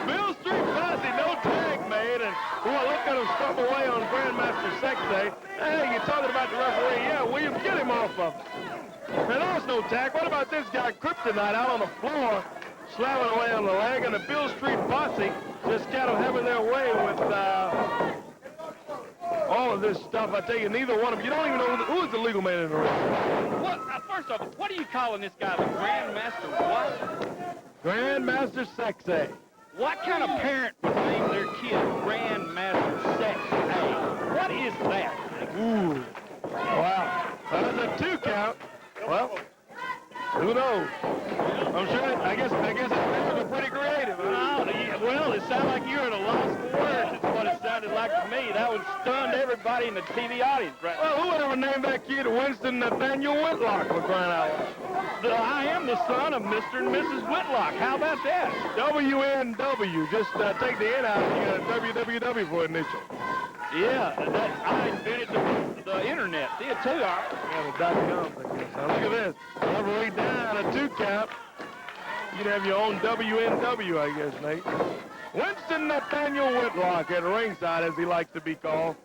Beale Street Posse, no tag made, and boy, look at him stump away on Grandmaster Sexay. Hey, you're talking about the referee. Yeah, William, get him off of him. Man, there's no tag. What about this guy, Kryptonite, out on the floor, slamming away on the leg, and the Beale Street Posse just kind of having their way with all of this stuff. I tell you, neither one of them, you don't even know who is the legal man in the ring. First off, what are you calling this guy, the Grandmaster what? Grandmaster Sexay. What kind of parent would name their kid Grandmaster Sexay? What is that? Ooh. Wow. That was a 2 count. Well, who knows? I'm sure, I guess his parents are pretty creative. Well, it sounded like you're at a loss for words. It's what it sounded like to me. That would stunned everybody in the TV audience right now. Well, whoever named that kid Winston Nathaniel Whitlock, for crying out loud? I am the son of Mr. and Mrs. Whitlock. How about that? WNW. Just take the N out and you got a WWW for initial. Yeah, I invented the internet. See it too, all right? Yeah, the .com, I guess. Now look at this. Referee down, a 2 count. You'd have your own WNW, I guess, Nate. Winston Nathaniel Whitlock at ringside, as he likes to be called.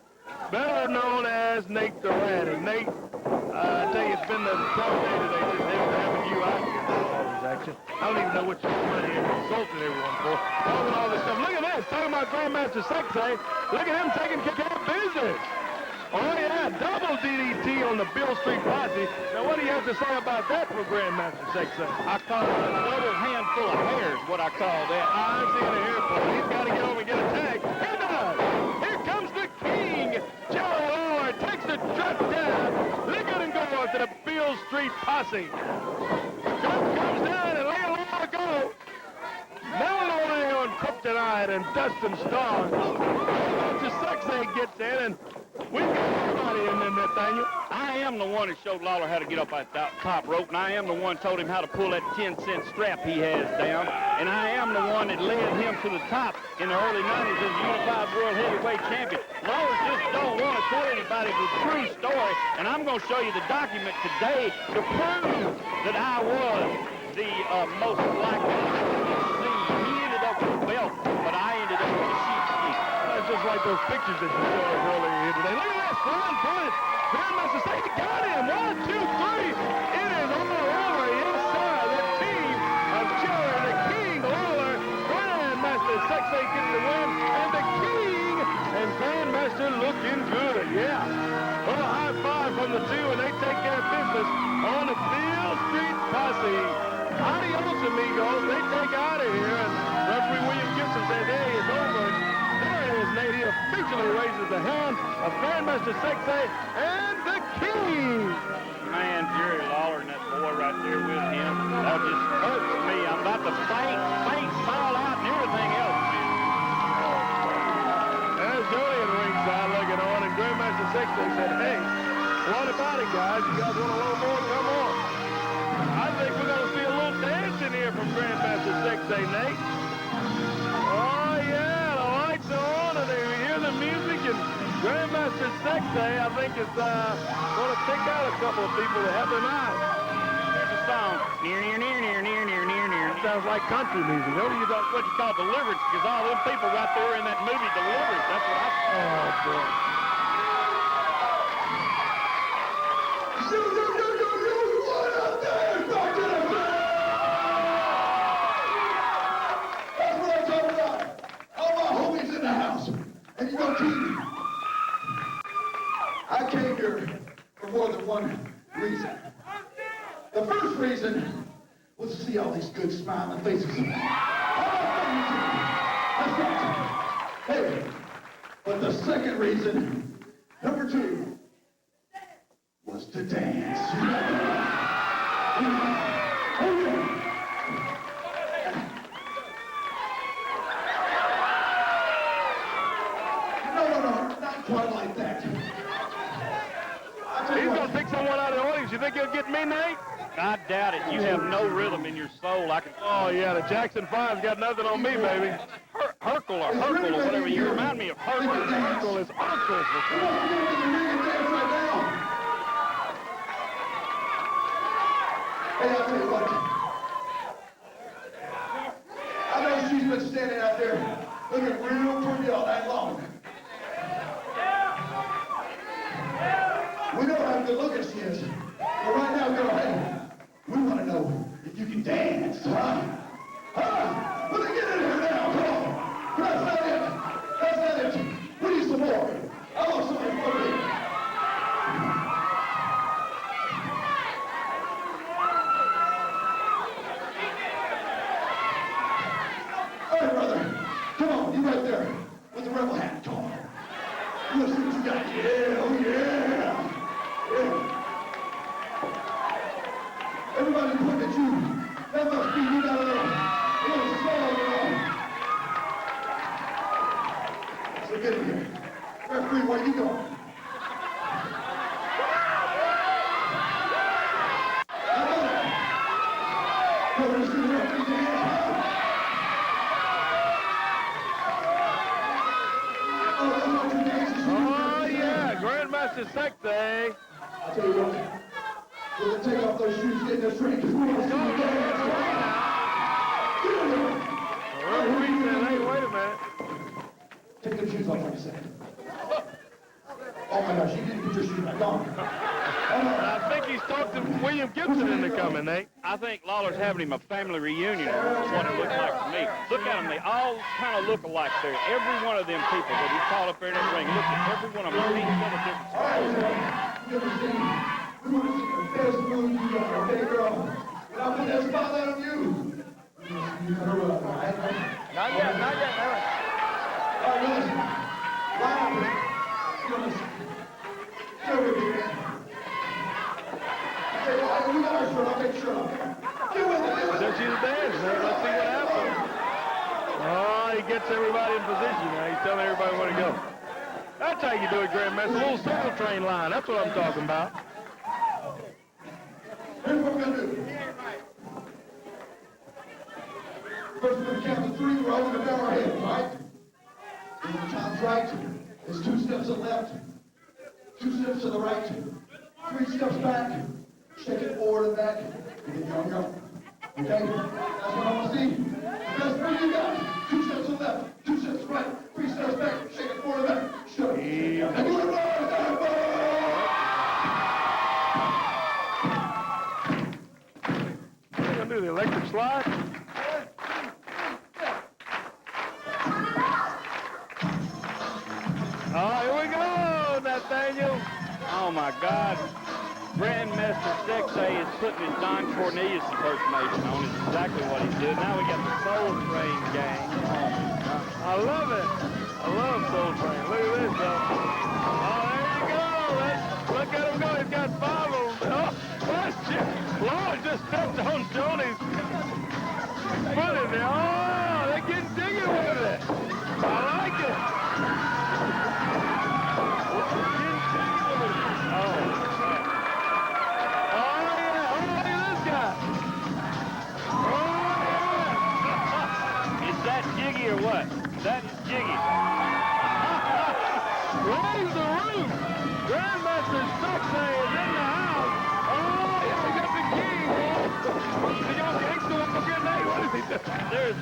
Better known as Nate the Rat. And Nate, I tell you, it's been the tough day today just having you out here for all this action. I don't even know what you're doing here insulting everyone for. All this stuff. Look at this. Talking about Grandmaster Sexay. Look at him taking care of business. Oh, yeah, double DDT on the Beale Street Posse. Now, what do you have to say about that for Grandmaster Sexay? I call it a double handful of hairs, what I call that. I'm seeing a hair pull. He's got to get over and get a tag. He does. Here comes the king. Joey Lawler takes the drop down. Look at him go to the Beale Street Posse. Drop comes down and Lawler go. Now Lawler on Kryptonite and Dustin Starr. Grandmaster Sexay gets in and we got everybody in there, Nathaniel. I am the one that showed Lawler how to get up at that top rope, and I am the one told him how to pull that 10-cent strap he has down, and I am the one that led him to the top in the early 90s as a unified world heavyweight champion. Lawler just don't want to tell anybody the true story, and I'm going to show you the document today to prove that I was the most likely to see. He ended up with the belt, but I ended up with the sheepskin. That's just like those pictures that you showed us earlier here today. Look at this, front punch. Grandmaster Sexay got him. 1, 2, 3. It is all over. Yes, sir. The team of Joey the King Lawler. Grandmaster Sexay getting the win. And the King and Grandmaster looking good. Yeah. Well, a high five from the two, and they take care of business on the Beale Street Posse. Adios, amigos. They take out of here. And referee William Gibson says, hey, it's over. Nate, he officially raises the hand of Grandmaster Sexay and the King. Man, Jerry Lawler and that boy right there with him, that just hurts me. I'm about to faint, fall out, and everything else. There's Joey at ringside looking on, and Grandmaster Sexay said, hey, what about it, guys? You guys want a little more? Come on. I think we're going to see a little dancing here from Grandmaster Sexay, Nate. Oh, yeah. Music and Grandmaster Sexay, I think, is going to take out a couple of people that have their eyes. Here's a song. Near. Sounds like country music. What you call deliverance, because all them people right there in that movie Deliverance, that's what I saw. Oh, boy. What up there? Back to the That's what I'm talking about. All my homies in the house. And you know, Keith, I came here for more than one reason. The first reason was to see all these good smiling faces. That's right. Hey, but the second reason, number 2, was to dance. Oh, yeah. Not quite like that. He's going to pick someone out of the audience. You think he'll get me, Nate? I doubt it. You have no rhythm in your soul. Oh, yeah, the Jackson 5's got nothing on me, baby. Herkel or whatever. You remind me of Herkel. Herkel is uncle. Hey, I'll tell you what. I know she's been standing out there looking real pretty all night long. We know how good looking she is. But right now, girl, hey, we want to know if you can dance, huh? Huh? Well, then get in here now, come on. That's not it. That's not it. We need some more. I want something for me. All right, brother. Come on, you right there with the rebel hat. is sexy. I tell you what, we're going to take off those shoes, get in this ring, because we want to see you dance. Hey, wait a minute. Take them shoes off like a second. Oh my gosh, you didn't put your shoes back on. I think he's talked to William Gibson into coming, Nate. I think Lawler's having him a family reunion. That's what it looks like to me. Look at them. They all kind of look alike there. Every one of them people that he called up there in the ring. Look at every one of them. Each one of different styles. We want to see the best move you got, okay, girl? And I'll put that spotlight on you. You got to run, all right? Not yet, Aaron. All right, listen. Line up. Listen. Get over here, man. Hey, we got our shirt. I'll take your shirt off. Get with it, get with it. Don't you dance, man. Let's see what happens. Oh, he gets everybody in position now. He's telling everybody where to go. That's how you do it, Grandmaster. A little single train line. That's what I'm talking about. Here's what we're going to do. First, we're going to count to 3. We're all going to bow our heads, all right? When the time's right, there's 2 steps to the left, 2 steps to the right, 3 steps back, shake it forward and back, and then you're on your own. Okay? That's what I want to see. The best move you got. 2 steps to the left, 2 steps right, 3 steps back, shake it forward and back. Shut it. And do it right, We're going to do the electric slide. Oh, here we go, Nathaniel. Oh, my God. Grandmaster Sexay is putting his Don Cornelius impersonation on. It's exactly what he's doing. Now we got the Soul Train gang. I love it. I love Soul Train. Look at this, though. Oh, there you go. Look at him go. He's got 5 of them. Oh, shit. Lord just stepped on Johnny's foot in there. Oh, they're getting jiggy with it. I like it. Jiggy or what? That is Jiggy. Raise the roof. Grandmaster Sexay is in the house. Oh, yeah, we got the king. The young gangster with the grenade. What is he doing?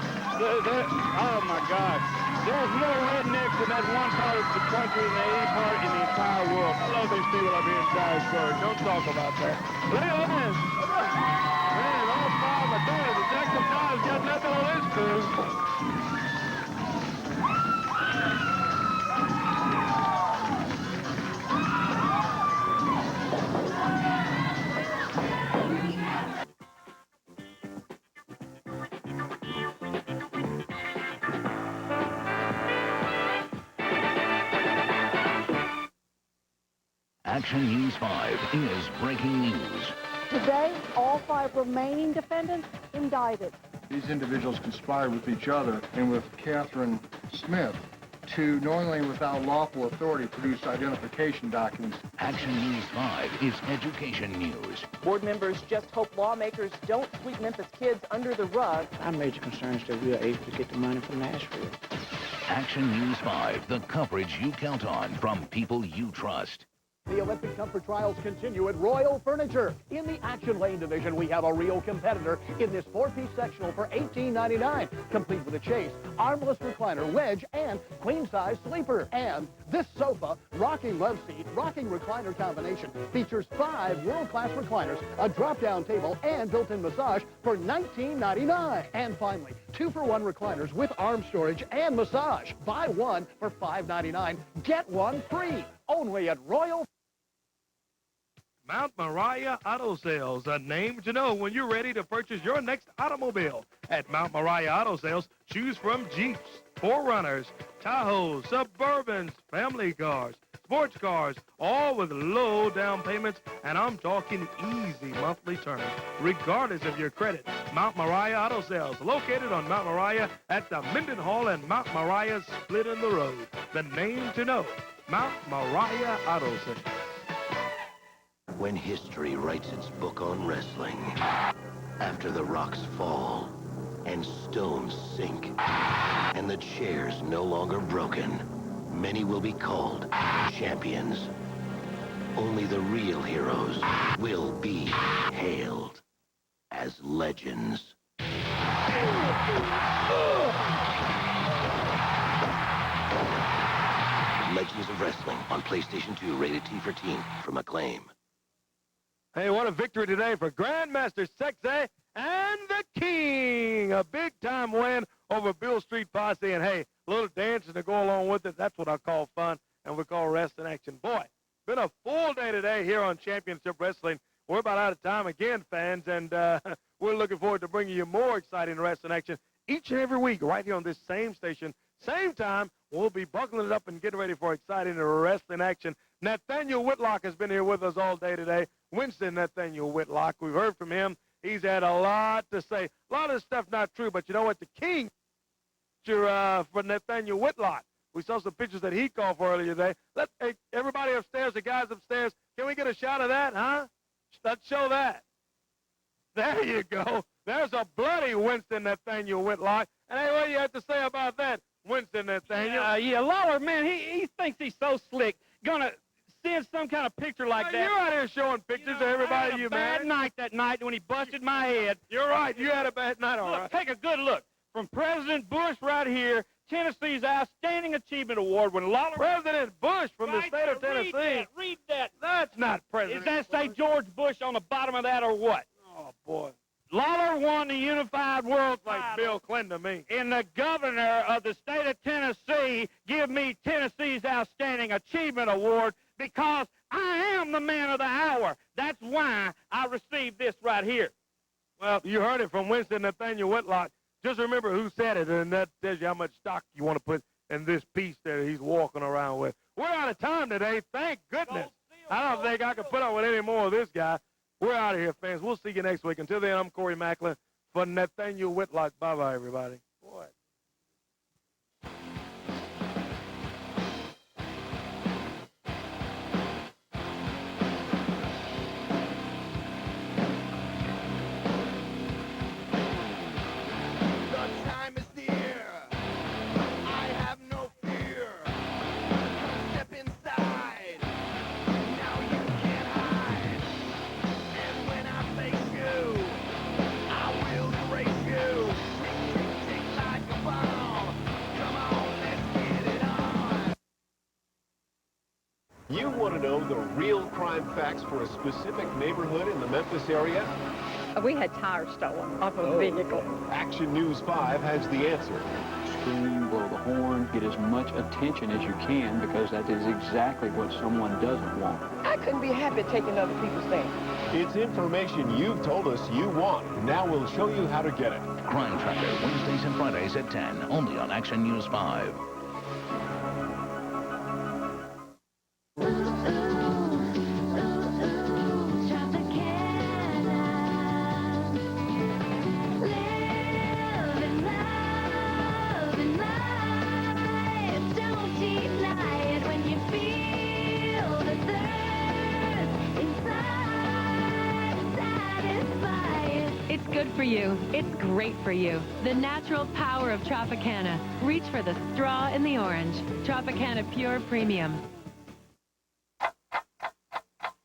Oh, my God. There's more rednecks in that one part of the country than any part in the entire world. I love these people up here in Dyersburg. Don't talk about that. Look at this. Man, all 5 are doing it. The Jackson 5's got nothing on this crew. Action News 5 is breaking news. Today, all 5 remaining defendants indicted. These individuals conspired with each other and with Catherine Smith to knowingly and without lawful authority produce identification documents. Action News 5 is education news. Board members just hope lawmakers don't sweep Memphis kids under the rug. Our major concern is that we are able to get the money from Nashville. Action News 5, the coverage you count on from people you trust. The Olympic Comfort Trials continue at Royal Furniture. In the Action Lane division, we have a real competitor in this 4-piece sectional for $18.99, complete with a chase, armless recliner, wedge, and queen-size sleeper. And this sofa, rocking love seat, rocking recliner combination, features 5 world-class recliners, a drop-down table, and built-in massage for $19.99. And finally, 2-for-1 recliners with arm storage and massage. Buy 1 for $5.99, get 1 free. Only at Royal. Mount Moriah Auto Sales, a name to know when you're ready to purchase your next automobile. At Mount Moriah Auto Sales, choose from Jeeps, 4Runners, Tahoes, Suburbans, family cars, sports cars, all with low down payments, and I'm talking easy monthly terms, regardless of your credit. Mount Moriah Auto Sales, located on Mount Moriah at the Minden Hall and Mount Moriah split in the road. The name to know, Mount Moriah Auto Sales. When history writes its book on wrestling, after the rocks fall and stones sink and the chair's no longer broken, many will be called champions. Only the real heroes will be hailed as legends. Legends of Wrestling on PlayStation 2, rated T for teen, from Acclaim. Hey, what a victory today for Grandmaster Sexay and the King. A big-time win over Beale Street Posse. And, hey, a little dancing to go along with it. That's what I call fun, and we call wrestling action. Boy, been a full day today here on Championship Wrestling. We're about out of time again, fans, and we're looking forward to bringing you more exciting wrestling action each and every week right here on this same station. Same time, we'll be buckling it up and getting ready for exciting wrestling action. Nathaniel Whitlock has been here with us all day today. Winston Nathaniel Whitlock. We've heard from him. He's had a lot to say. A lot of this stuff not true, but you know what? The King for Nathaniel Whitlock. We saw some pictures that he called for earlier today. Hey, everybody upstairs, the guys upstairs, can we get a shot of that, huh? Let's show that. There you go. There's a bloody Winston Nathaniel Whitlock. And hey, what do you have to say about that, Winston Nathaniel? Yeah, Lawler, man, he thinks he's so slick. Gonna send some kind of picture like that. You're out here showing pictures to everybody you met. I had a bad night that night when he busted my head. You're right. You had a bad night, all look, right. Take a good look. From President Bush right here, Tennessee's Outstanding Achievement Award when Lawler... President Bush from the state of Tennessee. Read that. That's not President Does that say George Bush on the bottom of that or what? Oh, boy. Lawler won the Unified World like title. Bill Clinton to me. And the governor of the state of Tennessee give me Tennessee's Outstanding Achievement Award because I am the man of the hour. That's why I received this right here. Well, you heard it from Winston Nathaniel Whitlock. Just remember who said it, and that tells you how much stock you want to put in this piece that he's walking around with. We're out of time today. Thank goodness. I don't think I can put up with any more of this guy. We're out of here, fans. We'll see you next week. Until then, I'm Corey Macklin for Nathaniel Whitlock. Bye-bye, everybody. Boy. You want to know the real crime facts for a specific neighborhood in the Memphis area? We had tires stolen off of a vehicle. Action News 5 has the answer. Scream, blow the horn, get as much attention as you can because that is exactly what someone doesn't want. I couldn't be happy taking other people's things. It's information you've told us you want. Now we'll show you how to get it. Crime Tracker, Wednesdays and Fridays at 10, only on Action News 5. It's good for you. It's great for you. The natural power of Tropicana. Reach for the straw in the orange. Tropicana Pure Premium.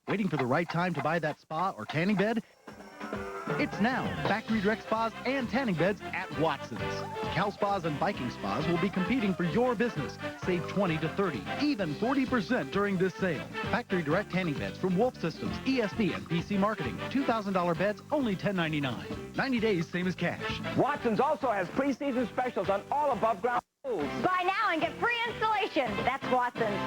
Waiting for the right time to buy that spa or tanning bed? It's now. Factory direct spas and tanning beds at Watson's. Cal Spas and Viking Spas will be competing for your business. Save 20 to 30, even 40% during this sale. Factory direct tanning beds from Wolf Systems, ESD, and PC Marketing. $2,000 beds, only $10.99. 90 days, same as cash. Watson's also has preseason specials on all above ground pools. Buy now and get free installation. That's Watson's.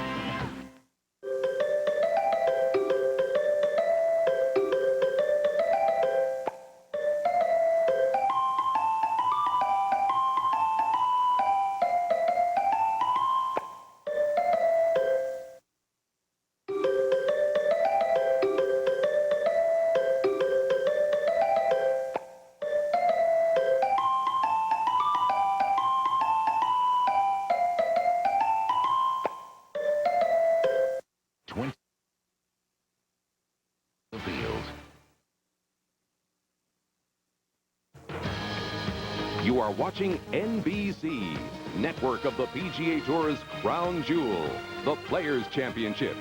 You are watching NBC, network of the PGA Tour's crown jewel, the Players' Championship.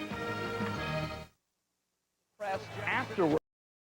afterward.